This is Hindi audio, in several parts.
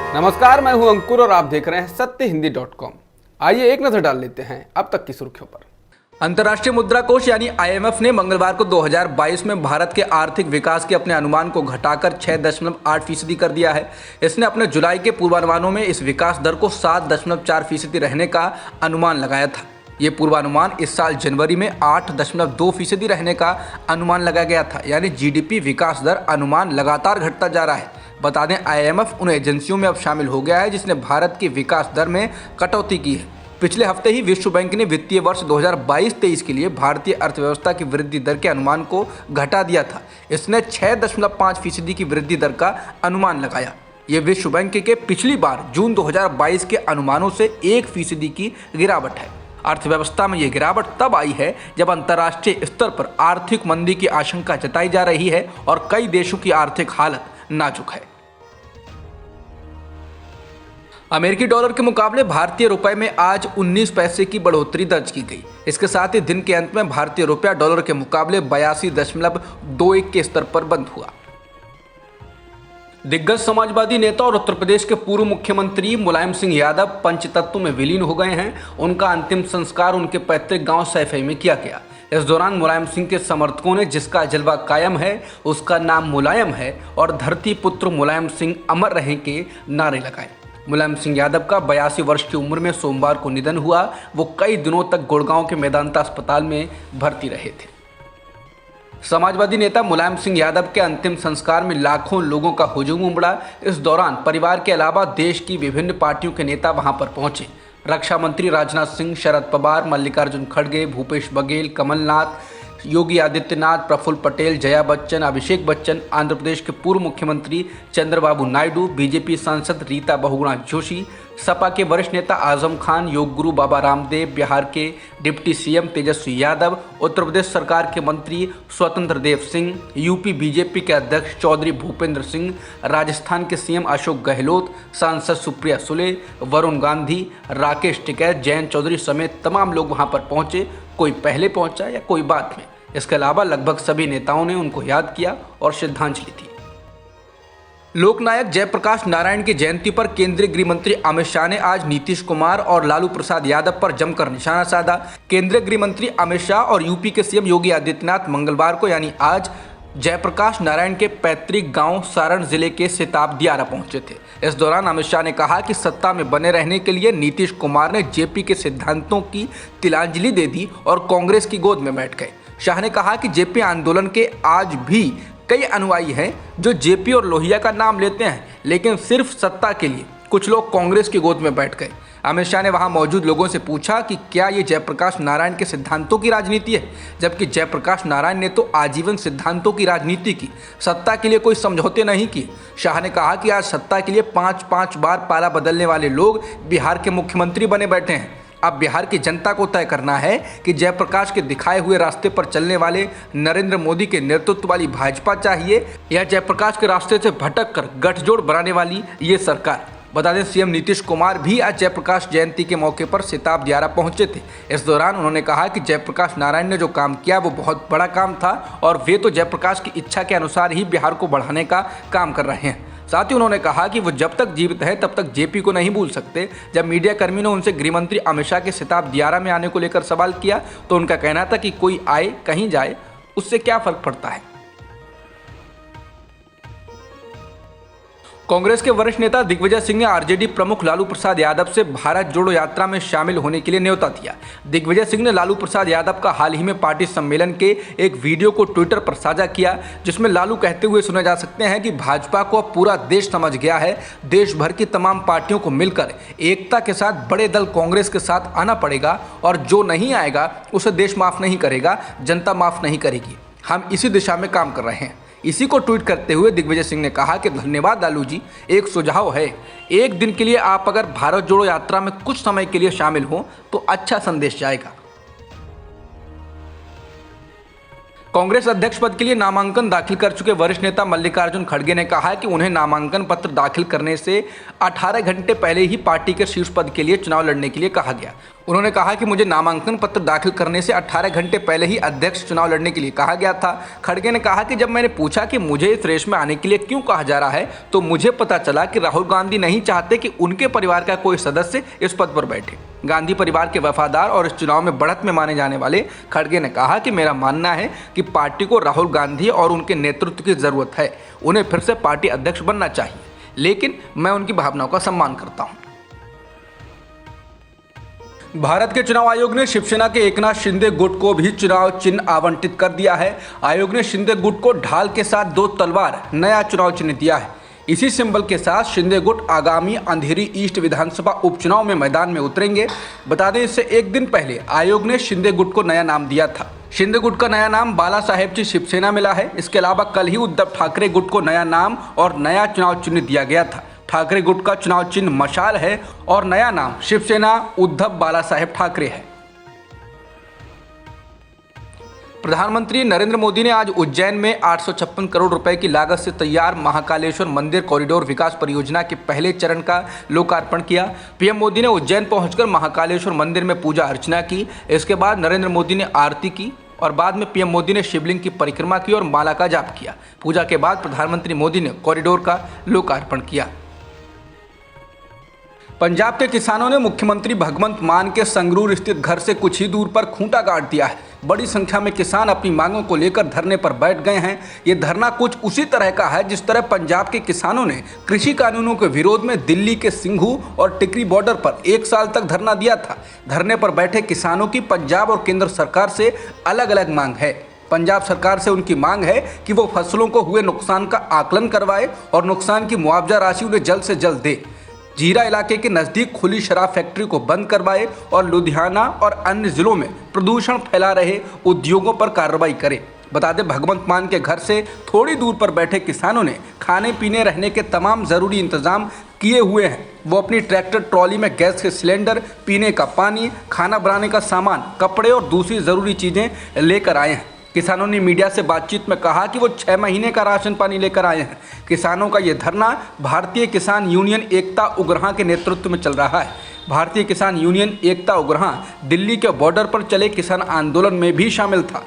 नमस्कार, मैं हूं अंकुर और आप देख रहे हैं सत्यहिंदी.com। आइए एक नजर डाल लेते हैं अब तक की सुर्खियों पर। अंतर्राष्ट्रीय मुद्रा कोष यानी आईएमएफ ने मंगलवार को 2022 में भारत के आर्थिक विकास के अपने अनुमान को घटाकर 6.8% कर दिया है। इसने अपने जुलाई के पूर्वानुमानों में इस विकास दर को 7.4% रहने का अनुमान लगाया था। ये पूर्वानुमान इस साल जनवरी में 8.2% रहने का अनुमान लगाया गया था। यानी जीडीपी विकास दर अनुमान लगातार घटता जा रहा है। बता दें, आईएमएफ उन एजेंसियों में अब शामिल हो गया है जिसने भारत की विकास दर में कटौती की है। पिछले हफ्ते ही विश्व बैंक ने वित्तीय वर्ष 2022-23 के लिए भारतीय अर्थव्यवस्था की वृद्धि दर के अनुमान को घटा दिया था। इसने 6.5% की वृद्धि दर का अनुमान लगाया। ये विश्व बैंक के पिछली बार जून 2022 के अनुमानों से 1% की गिरावट है। अर्थव्यवस्था में ये गिरावट तब आई है जब अंतर्राष्ट्रीय स्तर पर आर्थिक मंदी की आशंका जताई जा रही है और कई देशों की आर्थिक हालत नाजुक है। अमेरिकी डॉलर के मुकाबले भारतीय रुपए में आज 19 पैसे की बढ़ोतरी दर्ज की गई। इसके साथ ही दिन के अंत में भारतीय रुपया डॉलर के मुकाबले 82.21 के स्तर पर बंद हुआ। दिग्गज समाजवादी नेता और उत्तर प्रदेश के पूर्व मुख्यमंत्री मुलायम सिंह यादव पंचतत्व में विलीन हो गए हैं। उनका अंतिम संस्कार उनके पैतृक गांव सैफई में किया गया। इस दौरान मुलायम सिंह के समर्थकों ने जिसका जलवा कायम है, उसका नाम मुलायम है और धरती पुत्र मुलायम सिंह अमर रहे के नारे लगाए। मुलायम सिंह यादव का 82 वर्ष की उम्र में सोमवार को निधन हुआ। वो कई दिनों तक गुड़गांव के मेदांता अस्पताल में भर्ती रहे थे। समाजवादी नेता मुलायम सिंह यादव के अंतिम संस्कार में लाखों लोगों का हुजूम उमड़ा। इस दौरान परिवार के अलावा देश की विभिन्न पार्टियों के नेता वहां पर पहुंचे। रक्षा मंत्री राजनाथ सिंह, शरद पवार, मल्लिकार्जुन खड़गे, भूपेश बघेल, कमलनाथ, योगी आदित्यनाथ, प्रफुल्ल पटेल, जया बच्चन, अभिषेक बच्चन, आंध्र प्रदेश के पूर्व मुख्यमंत्री चंद्रबाबू नायडू, बीजेपी सांसद रीता बहुगुणा जोशी, सपा के वरिष्ठ नेता आजम खान, योग गुरु बाबा रामदेव, बिहार के डिप्टी सीएम तेजस्वी यादव, उत्तर प्रदेश सरकार के मंत्री स्वतंत्र देव सिंह, यूपी बीजेपी के अध्यक्ष चौधरी भूपेंद्र सिंह, राजस्थान के सीएम अशोक गहलोत, सांसद सुप्रिया सुले, वरुण गांधी, राकेश टिकैत, जयंत चौधरी समेत तमाम लोग वहां पर पहुंचे। कोई पहले पहुंचा या कोई बाद में। इसके अलावा लगभग सभी नेताओं ने उनको याद किया और श्रद्धांजलि दी। लोकनायक जयप्रकाश नारायण की जयंती पर केंद्रीय गृह मंत्री अमित शाह ने आज नीतीश कुमार और लालू प्रसाद यादव पर जमकर निशाना साधा। केंद्रीय गृह मंत्री अमित शाह और यूपी के सीएम योगी आदित्यनाथ मंगलवार को यानी आज जयप्रकाश नारायण के पैतृक गांव सारण जिले के सिताब दियारा पहुंचे थे। इस दौरान अमित शाह ने कहा कि सत्ता में बने रहने के लिए नीतीश कुमार ने जेपी के सिद्धांतों की तिलांजलि दे दी और कांग्रेस की गोद में बैठ गए। शाह ने कहा कि जेपी आंदोलन के आज भी कई अनुयायी हैं जो जेपी और लोहिया का नाम लेते हैं, लेकिन सिर्फ सत्ता के लिए कुछ लोग कांग्रेस की गोद में बैठ गए। अमित शाह ने वहां मौजूद लोगों से पूछा कि क्या ये जयप्रकाश नारायण के सिद्धांतों की राजनीति है, जबकि जयप्रकाश नारायण ने तो आजीवन सिद्धांतों की राजनीति की, सत्ता के लिए कोई समझौते नहीं किए। शाह ने कहा कि आज सत्ता के लिए 5-5 बार पाला बदलने वाले लोग बिहार के मुख्यमंत्री बने बैठे हैं। अब बिहार की जनता को तय करना है कि जयप्रकाश के दिखाए हुए रास्ते पर चलने वाले नरेंद्र मोदी के नेतृत्व वाली भाजपा चाहिए या जयप्रकाश के रास्ते से भटक कर गठजोड़ बनाने वाली ये सरकार। बता दें, सीएम नीतीश कुमार भी आज जयप्रकाश जयंती के मौके पर सिताब दियारा पहुंचे थे। इस दौरान उन्होंने कहा कि जयप्रकाश नारायण ने जो काम किया वो बहुत बड़ा काम था और वे तो जयप्रकाश की इच्छा के अनुसार ही बिहार को बढ़ाने का काम कर रहे हैं। साथ ही उन्होंने कहा कि वो जब तक जीवित है तब तक जेपी को नहीं भूल सकते। जब मीडिया कर्मी ने उनसे गृह मंत्री अमित शाह के सिताब दियारा में आने को लेकर सवाल किया तो उनका कहना था कि कोई आए कहीं जाए उससे क्या फर्क पड़ता है। कांग्रेस के वरिष्ठ नेता दिग्विजय सिंह ने आरजेडी प्रमुख लालू प्रसाद यादव से भारत जोड़ो यात्रा में शामिल होने के लिए न्योता दिया। दिग्विजय सिंह ने लालू प्रसाद यादव का हाल ही में पार्टी सम्मेलन के एक वीडियो को ट्विटर पर साझा किया, जिसमें लालू कहते हुए सुने जा सकते हैं कि भाजपा को अब पूरा देश समझ गया है। देश भर की तमाम पार्टियों को मिलकर एकता के साथ बड़े दल कांग्रेस के साथ आना पड़ेगा और जो नहीं आएगा उसे देश माफ नहीं करेगा, जनता माफ नहीं करेगी। हम इसी दिशा में काम कर रहे हैं। इसी को ट्वीट करते हुए दिग्विजय सिंह ने कहा कि धन्यवाद लालू जी, एक सुझाव है, एक दिन के लिए आप अगर भारत जोड़ो यात्रा में कुछ समय के लिए शामिल हो तो अच्छा संदेश जाएगा। कांग्रेस अध्यक्ष पद के लिए नामांकन दाखिल कर चुके वरिष्ठ नेता मल्लिकार्जुन खड़गे ने कहा कि उन्हें नामांकन पत्र दाखिल करने से 18 घंटे पहले ही पार्टी के शीर्ष पद के लिए चुनाव लड़ने के लिए कहा गया। उन्होंने कहा कि मुझे नामांकन पत्र दाखिल करने से 18 घंटे पहले ही अध्यक्ष चुनाव लड़ने के लिए कहा गया था। खड़गे ने कहा कि जब मैंने पूछा कि मुझे इस रेस में आने के लिए क्यों कहा जा रहा है तो मुझे पता चला कि राहुल गांधी नहीं चाहते कि उनके परिवार का कोई सदस्य इस पद पर बैठे। गांधी परिवार के वफादार और इस चुनाव में बढ़त में माने जाने वाले खड़गे ने कहा कि मेरा मानना है कि पार्टी को राहुल गांधी और उनके नेतृत्व की जरूरत है। उन्हें फिर से पार्टी अध्यक्ष बनना चाहिए, लेकिन मैं उनकी भावनाओं का सम्मान करता हूं। भारत के चुनाव आयोग ने शिवसेना के एकनाथ शिंदे गुट को भी चुनाव चिन्ह आवंटित कर दिया है। आयोग ने शिंदे गुट को ढाल के साथ 2 तलवार नया चुनाव चिन्ह दिया है। इसी सिंबल के साथ शिंदे गुट आगामी अंधेरी ईस्ट विधानसभा उपचुनाव में मैदान में उतरेंगे। बता दें, इससे एक दिन पहले आयोग ने शिंदे गुट को नया नाम दिया था। शिंदे गुट का नया नाम बाला साहेबची शिवसेना मिला है। इसके अलावा कल ही उद्धव ठाकरे गुट को नया नाम और नया चुनाव चिन्ह दिया गया था। ठाकरे गुट का चुनाव चिन्ह मशाल है और नया नाम शिवसेना उद्धव बाला साहेब ठाकरे है। प्रधानमंत्री नरेंद्र मोदी ने आज उज्जैन में 856 करोड़ रुपए की लागत से तैयार महाकालेश्वर मंदिर कॉरिडोर विकास परियोजना के पहले चरण का लोकार्पण किया। पीएम मोदी ने उज्जैन पहुंचकर महाकालेश्वर मंदिर में पूजा अर्चना की। इसके बाद नरेंद्र मोदी ने आरती की और बाद में पीएम मोदी ने शिवलिंग की परिक्रमा की और माला का जाप किया। पूजा के बाद प्रधानमंत्री मोदी ने कॉरिडोर का लोकार्पण किया। पंजाब के किसानों ने मुख्यमंत्री भगवंत मान के संगरूर स्थित घर से कुछ ही दूर पर खूंटा गाड़ दिया है। बड़ी संख्या में किसान अपनी मांगों को लेकर धरने पर बैठ गए हैं। ये धरना कुछ उसी तरह का है जिस तरह पंजाब के किसानों ने कृषि कानूनों के विरोध में दिल्ली के सिंघू और टिकरी बॉर्डर पर 1 साल तक धरना दिया था। धरने पर बैठे किसानों की पंजाब और केंद्र सरकार से अलग अलग मांग है। पंजाब सरकार से उनकी मांग है कि वो फसलों को हुए नुकसान का आकलन करवाए और नुकसान की मुआवजा राशि उन्हें जल्द से जल्द दे। जीरा इलाके के नज़दीक खुली शराब फैक्ट्री को बंद करवाए और लुधियाना और अन्य जिलों में प्रदूषण फैला रहे उद्योगों पर कार्रवाई करे। बता दें, भगवंत मान के घर से थोड़ी दूर पर बैठे किसानों ने खाने पीने रहने के तमाम ज़रूरी इंतजाम किए हुए हैं। वो अपनी ट्रैक्टर ट्रॉली में गैस के सिलेंडर, पीने का पानी, खाना बनाने का सामान, कपड़े और दूसरी ज़रूरी चीज़ें लेकर आए हैं। किसानों ने मीडिया से बातचीत में कहा कि वो 6 महीने का राशन पानी लेकर आए हैं। किसानों का ये धरना भारतीय किसान यूनियन एकता उग्रहां के नेतृत्व में चल रहा है। भारतीय किसान यूनियन एकता उग्रहां दिल्ली के बॉर्डर पर चले किसान आंदोलन में भी शामिल था।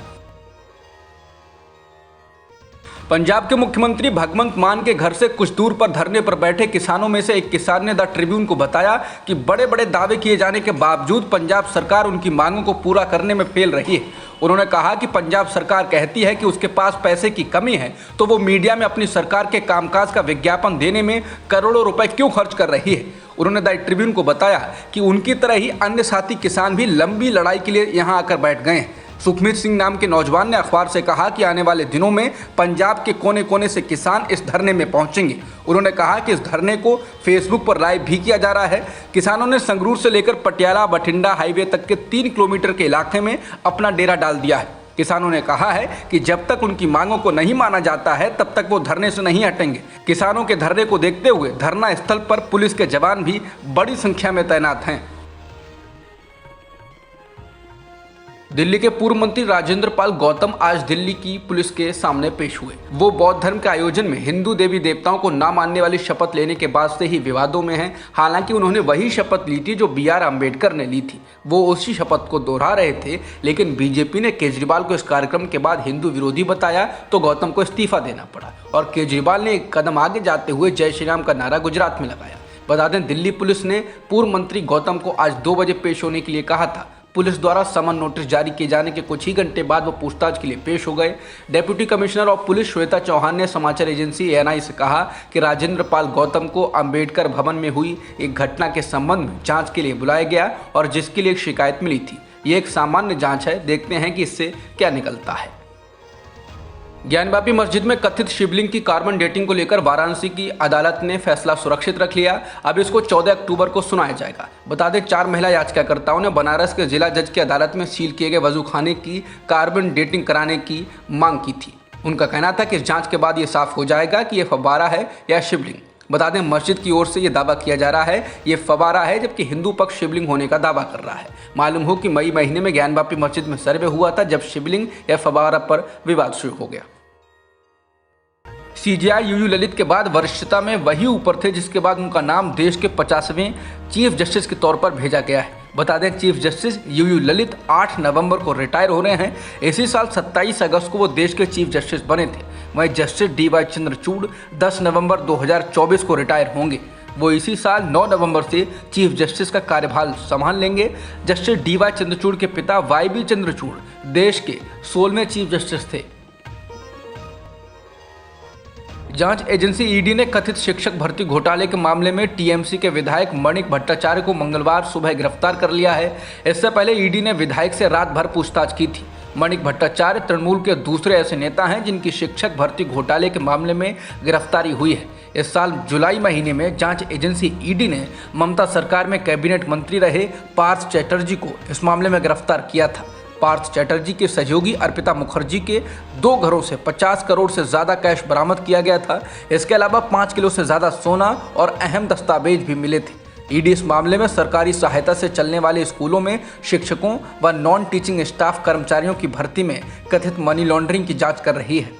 पंजाब के मुख्यमंत्री भगवंत मान के घर से कुछ दूर पर धरने पर बैठे किसानों में से एक किसान ने द ट्रिब्यून को बताया कि बड़े बड़े दावे किए जाने के बावजूद पंजाब सरकार उनकी मांगों को पूरा करने में फेल रही है। उन्होंने कहा कि पंजाब सरकार कहती है कि उसके पास पैसे की कमी है तो वो मीडिया में अपनी सरकार के कामकाज का विज्ञापन देने में करोड़ों रुपए क्यों खर्च कर रही है। उन्होंने द ट्रिब्यून को बताया कि उनकी तरह ही अन्य साथी किसान भी लंबी लड़ाई के लिए यहाँ आकर बैठ गए हैं। सुखमीत सिंह नाम के नौजवान ने अखबार से कहा कि आने वाले दिनों में पंजाब के कोने कोने से किसान इस धरने में पहुंचेंगे। उन्होंने कहा कि इस धरने को फेसबुक पर लाइव भी किया जा रहा है। किसानों ने संगरूर से लेकर पटियाला बठिंडा हाईवे तक के 3 किलोमीटर के इलाके में अपना डेरा डाल दिया है। किसानों ने कहा है कि जब तक उनकी मांगों को नहीं माना जाता है तब तक वो धरने से नहीं हटेंगे। किसानों के धरने को देखते हुए धरना स्थल पर पुलिस के जवान भी बड़ी संख्या में तैनात हैं। दिल्ली के पूर्व मंत्री राजेंद्र पाल गौतम आज दिल्ली की पुलिस के सामने पेश हुए। वो बौद्ध धर्म के आयोजन में हिंदू देवी देवताओं को ना मानने वाली शपथ लेने के बाद से ही विवादों में हैं। हालांकि उन्होंने वही शपथ ली थी जो BR अम्बेडकर ने ली थी। वो उसी शपथ को दोहरा रहे थे, लेकिन बीजेपी ने केजरीवाल को इस कार्यक्रम के बाद हिंदू विरोधी बताया तो गौतम को इस्तीफा देना पड़ा और केजरीवाल ने एक कदम आगे जाते हुए जय श्री राम का नारा गुजरात में लगाया। बता दें, दिल्ली पुलिस ने पूर्व मंत्री गौतम को आज 2 बजे पेश होने के लिए कहा था। पुलिस द्वारा समन नोटिस जारी किए जाने के कुछ ही घंटे बाद वो पूछताछ के लिए पेश हो गए। Deputy commissioner of police Shweta Chauhan ने समाचार एजेंसी ANI से कहा कि राजेंद्र पाल गौतम को अंबेडकर भवन में हुई एक घटना के संबंध में जांच के लिए बुलाया गया और जिसके लिए एक शिकायत मिली थी। ये एक सामान्य जांच है, देखते हैं कि इससे क्या निकलता है। ज्ञानवापी मस्जिद में कथित शिवलिंग की कार्बन डेटिंग को लेकर वाराणसी की अदालत ने फैसला सुरक्षित रख लिया। अब इसको 14 अक्टूबर को सुनाया जाएगा। बता दें, 4 महिला याचिकाकर्ताओं ने बनारस के जिला जज की अदालत में सील किए गए वजूखाने की कार्बन डेटिंग कराने की मांग की थी। उनका कहना था कि इस जांच के बाद ये साफ हो जाएगा कि ये फव्वारा है या शिवलिंग। बता दें, मस्जिद की ओर से ये दावा किया जा रहा है ये फव्वारा है, जबकि हिंदू पक्ष शिवलिंग होने का दावा कर रहा है। मालूम हो कि मई महीने में ज्ञानवापी मस्जिद में सर्वे हुआ था, जब शिवलिंग या फव्वारा पर विवाद शुरू हो गया। CJI UU ललित के बाद वरिष्ठता में वही ऊपर थे जिसके बाद उनका नाम देश के 50वें चीफ जस्टिस के तौर पर भेजा गया है। बता दें चीफ जस्टिस यूयू ललित 8 नवंबर को रिटायर हो रहे हैं। इसी साल 27 अगस्त को वो देश के चीफ जस्टिस बने थे। वहीं जस्टिस DY चंद्रचूड़ 10 नवंबर 2024 को रिटायर होंगे। वो इसी साल 9 नवंबर से चीफ जस्टिस का कार्यभार संभाल लेंगे। जस्टिस DY चंद्रचूड़ के पिता YB चंद्रचूड़ देश के 16वें चीफ जस्टिस थे। जांच एजेंसी ईडी ने कथित शिक्षक भर्ती घोटाले के मामले में टीएमसी के विधायक मणिक भट्टाचार्य को मंगलवार सुबह गिरफ्तार कर लिया है। इससे पहले ईडी ने विधायक से रात भर पूछताछ की थी। मणिक भट्टाचार्य तृणमूल के दूसरे ऐसे नेता हैं जिनकी शिक्षक भर्ती घोटाले के मामले में गिरफ्तारी हुई है। इस साल जुलाई महीने में जांच एजेंसी ईडी ने ममता सरकार में कैबिनेट मंत्री रहे पार्थ चैटर्जी को इस मामले में गिरफ्तार किया था। पार्थ चैटर्जी के सहयोगी अर्पिता मुखर्जी के 2 घरों से 50 करोड़ से ज़्यादा कैश बरामद किया गया था। इसके अलावा 5 किलो से ज़्यादा सोना और अहम दस्तावेज भी मिले थे। ईडी इस मामले में सरकारी सहायता से चलने वाले स्कूलों में शिक्षकों व नॉन टीचिंग स्टाफ कर्मचारियों की भर्ती में कथित मनी लॉन्ड्रिंग की जाँच कर रही है।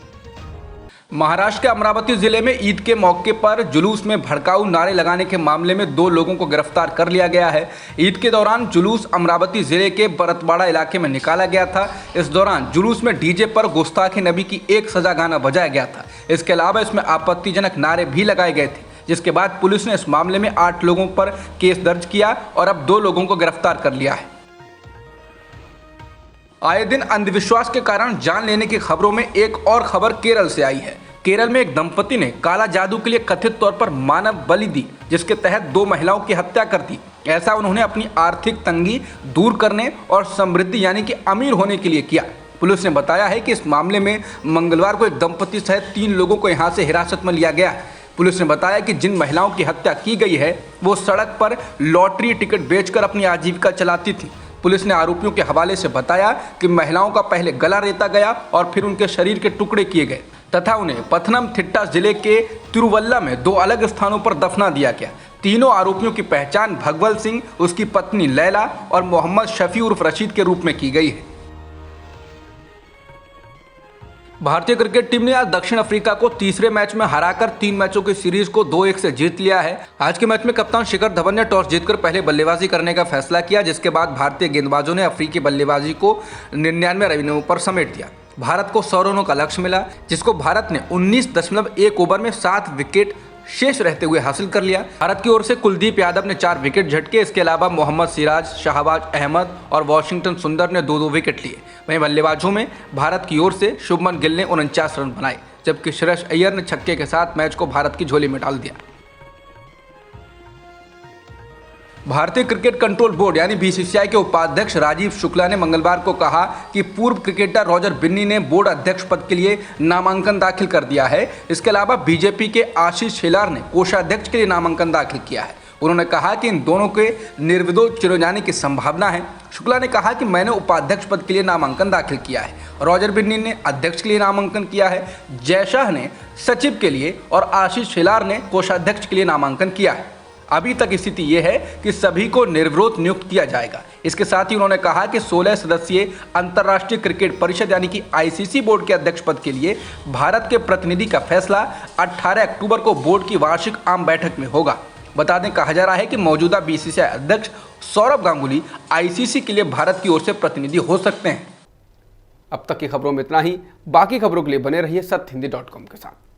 महाराष्ट्र के अमरावती जिले में ईद के मौके पर जुलूस में भड़काऊ नारे लगाने के मामले में 2 लोगों को गिरफ्तार कर लिया गया है। ईद के दौरान जुलूस अमरावती जिले के बरतवाड़ा इलाके में निकाला गया था। इस दौरान जुलूस में डीजे पर गुस्ताखे नबी की एक सजा गाना बजाया गया था। इसके अलावा इसमें आपत्तिजनक नारे भी लगाए गए थे, जिसके बाद पुलिस ने इस मामले में 8 लोगों पर केस दर्ज किया और अब 2 लोगों को गिरफ्तार कर लिया है। आए दिन अंधविश्वास के कारण जान लेने की खबरों में एक और खबर केरल से आई है। केरल में एक दंपति ने काला जादू के लिए कथित तौर पर मानव बलि दी, जिसके तहत 2 महिलाओं की हत्या कर दी। ऐसा उन्होंने अपनी आर्थिक तंगी दूर करने और समृद्धि यानी कि अमीर होने के लिए किया। पुलिस ने बताया है कि इस मामले में मंगलवार को एक दंपति सहित 3 लोगों को यहां से हिरासत में लिया गया है। पुलिस ने बताया कि जिन महिलाओं की हत्या की गई है वो सड़क पर लॉटरी टिकट बेचकर अपनी आजीविका चलाती थी। पुलिस ने आरोपियों के हवाले से बताया कि महिलाओं का पहले गला रेता गया और फिर उनके शरीर के टुकड़े किए गए तथा उन्हें पथनमथिट्टा जिले के तिरुवल्ला में 2 अलग स्थानों पर दफना दिया गया। तीनों आरोपियों की पहचान भगवल सिंह, उसकी पत्नी लैला और मोहम्मद शफी उर्फ रशीद के रूप में की गई है। भारतीय क्रिकेट टीम ने आज दक्षिण अफ्रीका को तीसरे मैच में हराकर 3 मैचों की सीरीज को 2-1 से जीत लिया है। आज के मैच में कप्तान शिखर धवन ने टॉस जीतकर पहले बल्लेबाजी करने का फैसला किया, जिसके बाद भारतीय गेंदबाजों ने अफ्रीकी बल्लेबाजी को 99 रनों पर समेट दिया। भारत को 100 रनों का लक्ष्य मिला, जिसको भारत ने 19.1 ओवर में 7 विकेट शेष रहते हुए हासिल कर लिया। भारत की ओर से कुलदीप यादव ने 4 विकेट झटके। इसके अलावा मोहम्मद सिराज, शाहबाज अहमद और वॉशिंगटन सुंदर ने 2-2 विकेट लिए। वहीं बल्लेबाजों में भारत की ओर से शुभमन गिल ने 49 रन बनाए, जबकि श्रेयस अय्यर ने छक्के के साथ मैच को भारत की झोली में डाल दिया। भारतीय क्रिकेट कंट्रोल बोर्ड यानी BCCI के उपाध्यक्ष राजीव शुक्ला ने मंगलवार को कहा कि पूर्व क्रिकेटर रॉजर बिन्नी ने बोर्ड अध्यक्ष पद के लिए नामांकन दाखिल कर दिया है। इसके अलावा बीजेपी के आशीष शेलार ने कोषाध्यक्ष के लिए नामांकन दाखिल किया है। उन्होंने कहा कि इन दोनों के निर्विरोध चुने जाने की संभावना है। शुक्ला ने कहा कि मैंने उपाध्यक्ष पद के लिए नामांकन दाखिल किया है, रॉजर बिन्नी ने अध्यक्ष के लिए नामांकन किया है, जयशाह ने सचिव के लिए और आशीष शेलार ने कोषाध्यक्ष के लिए नामांकन किया है। अभी तक स्थिति यह है कि सभी को निर्विरोध नियुक्त किया जाएगा। इसके साथ ही उन्होंने कहा कि 16 सदस्यीय अंतर्राष्ट्रीय क्रिकेट परिषद यानी कि ICC बोर्ड के अध्यक्ष पद के लिए भारत के प्रतिनिधि का फैसला 18 अक्टूबर को बोर्ड की वार्षिक आम बैठक में होगा। बता दें, कहा जा रहा है कि मौजूदा BCCI अध्यक्ष सौरभ गांगुली ICC के लिए भारत की ओर से प्रतिनिधि हो सकते हैं। अब तक की खबरों में इतना ही। बाकी खबरों के लिए बने रहिए सत्यहिंदी.com के साथ।